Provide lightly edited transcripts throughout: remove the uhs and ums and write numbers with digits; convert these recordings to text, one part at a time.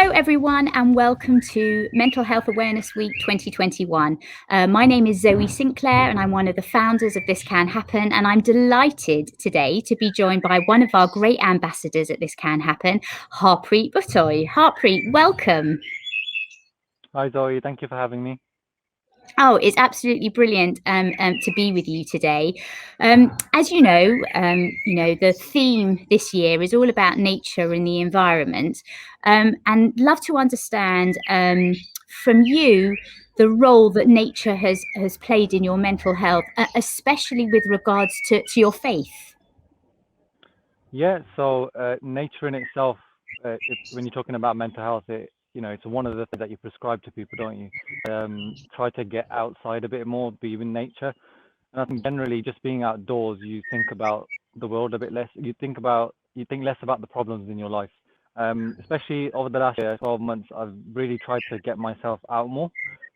Hello, everyone, and welcome to Mental Health Awareness Week 2021. My name is Zoe Sinclair, and I'm one of the founders of This Can Happen. And I'm delighted today to be joined by one of our great ambassadors at This Can Happen, Harpreet Butoy. Harpreet, welcome. Hi Zoe, thank you for having me. Oh, it's absolutely brilliant to be with you today. As you know, the theme this year is all about nature and the environment, and love to understand from you the role that nature has played in your mental health, especially with regards to your faith. Yeah, so nature in itself, when you're talking about mental health, it's one of the things that you prescribe to people, don't you? Try to get outside a bit more, be in nature. And I think generally just being outdoors, you think about the world a bit less. You think less about the problems in your life. Especially over the last 12 months, I've really tried to get myself out more,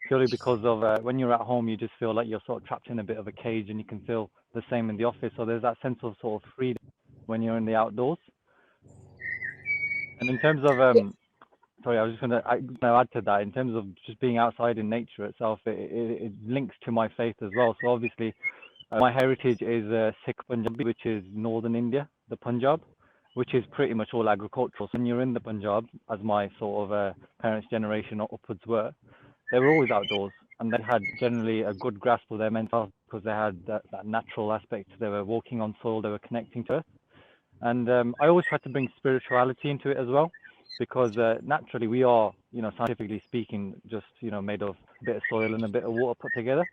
purely because of when you're at home, you just feel like you're sort of trapped in a bit of a cage, and you can feel the same in the office. So there's that sense of sort of freedom when you're in the outdoors. And in terms of sorry, I was just gonna add to that. In terms of just being outside in nature itself, it links to my faith as well. So obviously, my heritage is Sikh Punjabi, which is northern India, the Punjab, which is pretty much all agricultural. So when you're in the Punjab, as my sort of parents' generation or upwards were, they were always outdoors, and they had generally a good grasp of their mental health because they had that natural aspect. They were walking on soil, they were connecting to earth. And I always try to bring spirituality into it as well, because naturally we are, scientifically speaking, just made of a bit of soil and a bit of water put together.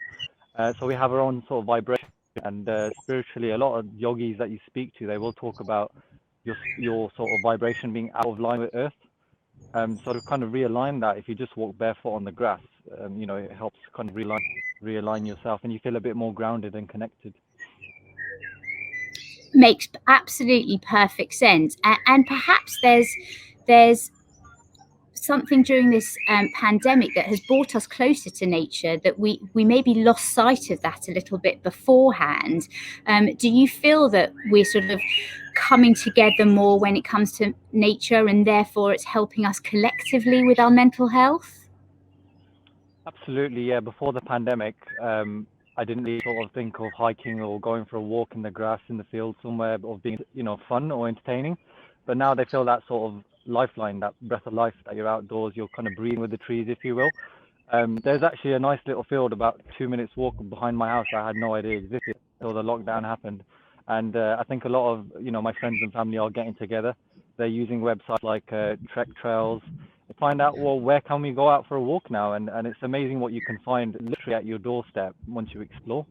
So we have our own sort of vibration, and spiritually, a lot of yogis that you speak to, they will talk about your sort of vibration being out of line with earth. So to kind of realign that, if you just walk barefoot on the grass, it helps kind of realign yourself, and you feel a bit more grounded and connected. Makes absolutely perfect sense, and perhaps there's something during this pandemic that has brought us closer to nature, that we maybe lost sight of that a little bit beforehand. Do you feel that we're sort of coming together more when it comes to nature, and therefore it's helping us collectively with our mental health? Absolutely, yeah. Before the pandemic, I didn't really sort of think of hiking or going for a walk in the grass in the field somewhere of being, fun or entertaining. But now they feel that sort of lifeline, that breath of life, that you're outdoors, you're kind of breathing with the trees, if you will. There's actually a nice little field about 2 minutes walk behind my house. I had no idea existed until the lockdown happened. And I think a lot of, my friends and family are getting together. They're using websites like Trek Trails to find out, well, where can we go out for a walk now? And it's amazing what you can find literally at your doorstep once you explore.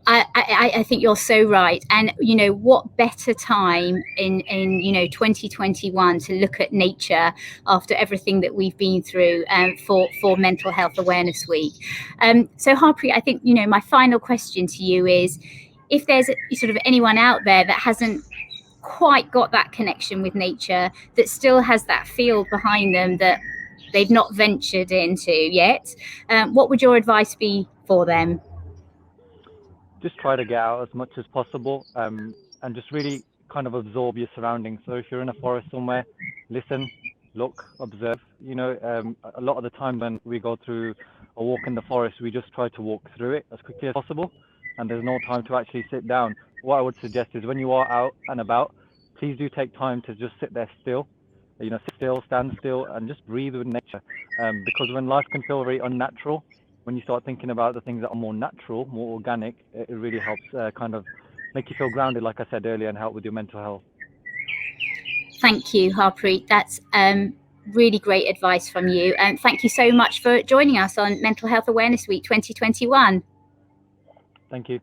I think you're so right. And, what better time in 2021 to look at nature after everything that we've been through, for Mental Health Awareness Week. So Harpreet, I think, my final question to you is, if there's sort of anyone out there that hasn't quite got that connection with nature, that still has that field behind them that they've not ventured into yet, what would your advice be for them? Just try to get out as much as possible, and just really kind of absorb your surroundings. So if you're in a forest somewhere, listen, look, observe. A lot of the time when we go through a walk in the forest, we just try to walk through it as quickly as possible, and there's no time to actually sit down. What I would suggest is when you are out and about, please do take time to just sit there still. Sit still, stand still, and just breathe with nature. Because when life can feel very unnatural, when you start thinking about the things that are more natural, more organic, it really helps kind of make you feel grounded, like I said earlier, and help with your mental health. Thank you, Harpreet. That's really great advice from you. And thank you so much for joining us on Mental Health Awareness Week 2021. Thank you.